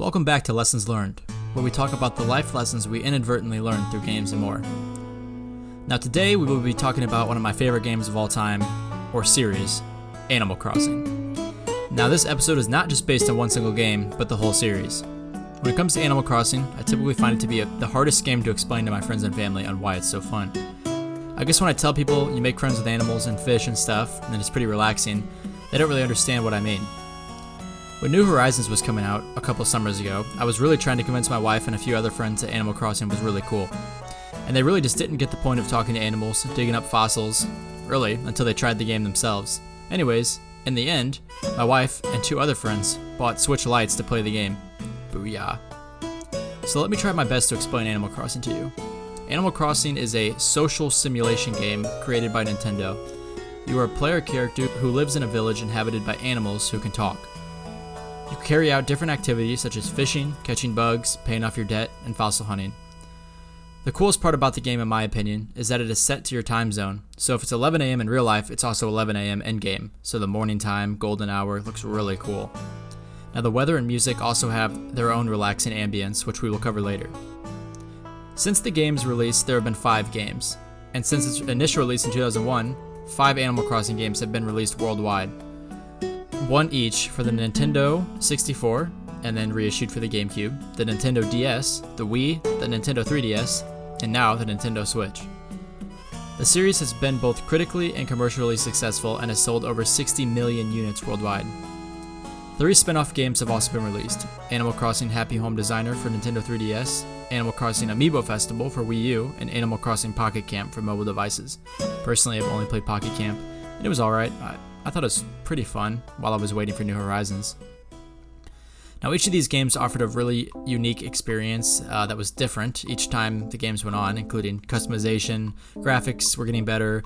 Welcome back to Lessons Learned, where we talk about the life lessons we inadvertently learn through games and more. Now today we will be talking about one of my favorite games of all time, or series, Animal Crossing. Now this episode is not just based on one single game, but the whole series. When it comes to Animal Crossing, I typically find it to be the hardest game to explain to my friends and family on why it's so fun. I guess when I tell people you make friends with animals and fish and stuff, and it's pretty relaxing, they don't really understand what I mean. When New Horizons was coming out a couple summers ago, I was really trying to convince my wife and a few other friends that Animal Crossing was really cool. And they really just didn't get the point of talking to animals, digging up fossils, really, until they tried the game themselves. Anyways, in the end, my wife and two other friends bought Switch Lites to play the game. Booyah. So let me try my best to explain Animal Crossing to you. Animal Crossing is a social simulation game created by Nintendo. You are a player character who lives in a village inhabited by animals who can talk. You carry out different activities such as fishing, catching bugs, paying off your debt, and fossil hunting. The coolest part about the game, in my opinion, is that it is set to your time zone. So if it's 11 a.m. in real life, it's also 11 a.m. in-game. So the morning time, golden hour, looks really cool. Now the weather and music also have their own relaxing ambience, which we will cover later. Since the game's release, there have been 5 games. And since its initial release in 2001, 5 Animal Crossing games have been released worldwide. One each for the Nintendo 64, and then reissued for the GameCube, the Nintendo DS, the Wii, the Nintendo 3DS, and now the Nintendo Switch. The series has been both critically and commercially successful and has sold over 60 million units worldwide. 3 spin-off games have also been released: Animal Crossing Happy Home Designer for Nintendo 3DS, Animal Crossing Amiibo Festival for Wii U, and Animal Crossing Pocket Camp for mobile devices. Personally, I've only played Pocket Camp, and it was alright. I thought it was pretty fun while I was waiting for New Horizons. Now each of these games offered a really unique experience that was different each time the games went on, including customization, graphics were getting better,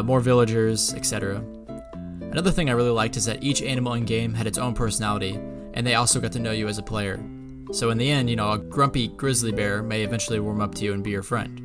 more villagers, etc. Another thing I really liked is that each animal in game had its own personality, and they also got to know you as a player. So in the end, a grumpy grizzly bear may eventually warm up to you and be your friend.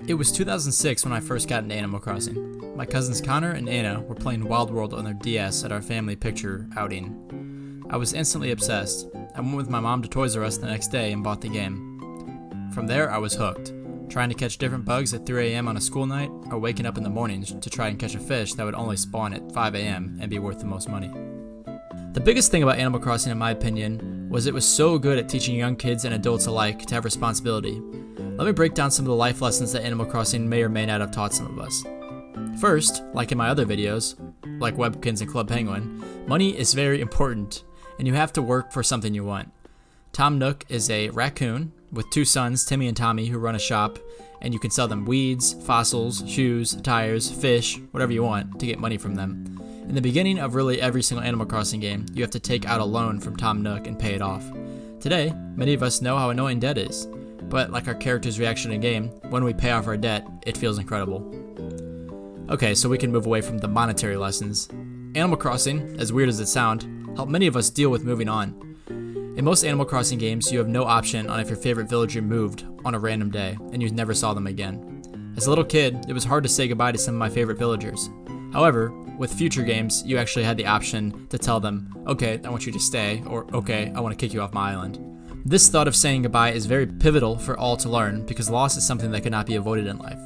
It was 2006 when I first got into Animal Crossing. My cousins Connor and Anna were playing Wild World on their DS at our family picture outing. I was instantly obsessed. I went with my mom to Toys R Us the next day and bought the game. From there, I was hooked, trying to catch different bugs at 3 a.m. on a school night, or waking up in the mornings to try and catch a fish that would only spawn at 5 a.m. and be worth the most money. The biggest thing about Animal Crossing, in my opinion, was it was so good at teaching young kids and adults alike to have responsibility. Let me break down some of the life lessons that Animal Crossing may or may not have taught some of us. First, like in my other videos, like Webkinz and Club Penguin, money is very important, and you have to work for something you want. Tom Nook is a raccoon with 2 sons, Timmy and Tommy, who run a shop, and you can sell them weeds, fossils, shoes, tires, fish, whatever you want, to get money from them. In the beginning of really every single Animal Crossing game, you have to take out a loan from Tom Nook and pay it off. Today, many of us know how annoying debt is, but like our character's reaction in game, when we pay off our debt, it feels incredible. Okay, so we can move away from the monetary lessons. Animal Crossing, as weird as it sounds, helped many of us deal with moving on. In most Animal Crossing games, you have no option on if your favorite villager moved on a random day, and you never saw them again. As a little kid, it was hard to say goodbye to some of my favorite villagers. However, with future games, you actually had the option to tell them, okay, I want you to stay, or okay, I want to kick you off my island. This thought of saying goodbye is very pivotal for all to learn, because loss is something that cannot be avoided in life.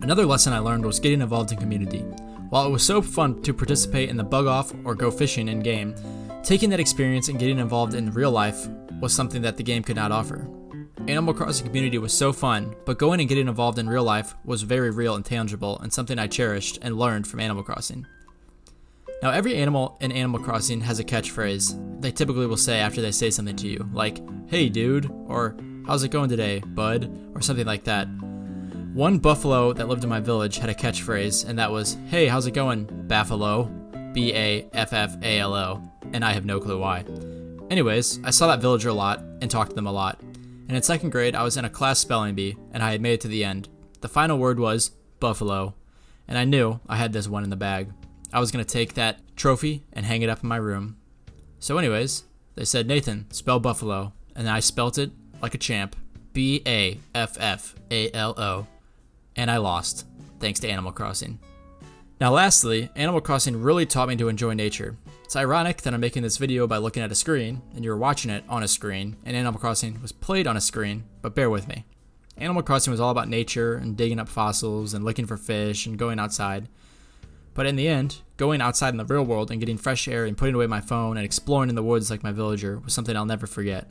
Another lesson I learned was getting involved in community. While it was so fun to participate in the bug off or go fishing in game, taking that experience and getting involved in real life was something that the game could not offer. Animal Crossing community was so fun, but going and getting involved in real life was very real and tangible, and something I cherished and learned from Animal Crossing. Now every animal in Animal Crossing has a catchphrase they typically will say after they say something to you, like, "Hey dude," or "How's it going today, bud?" or something like that. One buffalo that lived in my village had a catchphrase, and that was, "Hey, how's it going, Baffalo?" Baffalo, and I have no clue why. Anyways, I saw that villager a lot and talked to them a lot. And in 2nd grade, I was in a class spelling bee, and I had made it to the end. The final word was buffalo, and I knew I had this one in the bag. I was going to take that trophy and hang it up in my room. So anyways, they said, "Nathan, spell buffalo," and I spelt it like a champ, Baffalo, and I lost, thanks to Animal Crossing. Now lastly, Animal Crossing really taught me to enjoy nature. It's ironic that I'm making this video by looking at a screen, and you're watching it on a screen, and Animal Crossing was played on a screen, but bear with me. Animal Crossing was all about nature and digging up fossils and looking for fish and going outside. But in the end, going outside in the real world and getting fresh air and putting away my phone and exploring in the woods like my villager was something I'll never forget.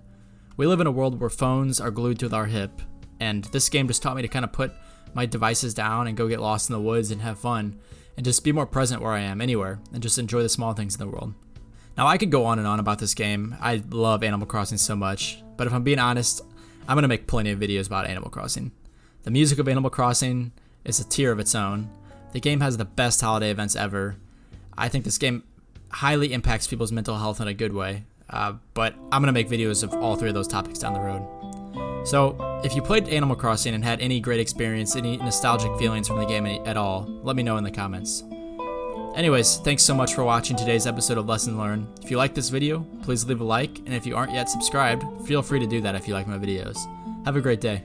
We live in a world where phones are glued to our hip, and this game just taught me to kind of put my devices down and go get lost in the woods and have fun, and just be more present where I am, anywhere, and just enjoy the small things in the world. Now I could go on and on about this game. I love Animal Crossing so much, but if I'm being honest, I'm going to make plenty of videos about Animal Crossing. The music of Animal Crossing is a tier of its own. The game has the best holiday events ever. I think this game highly impacts people's mental health in a good way, but I'm going to make videos of all three of those topics down the road. So, if you played Animal Crossing and had any great experience, any nostalgic feelings from the game at all, let me know in the comments. Anyways, thanks so much for watching today's episode of Lesson Learned. If you like this video, please leave a like, and if you aren't yet subscribed, feel free to do that if you like my videos. Have a great day.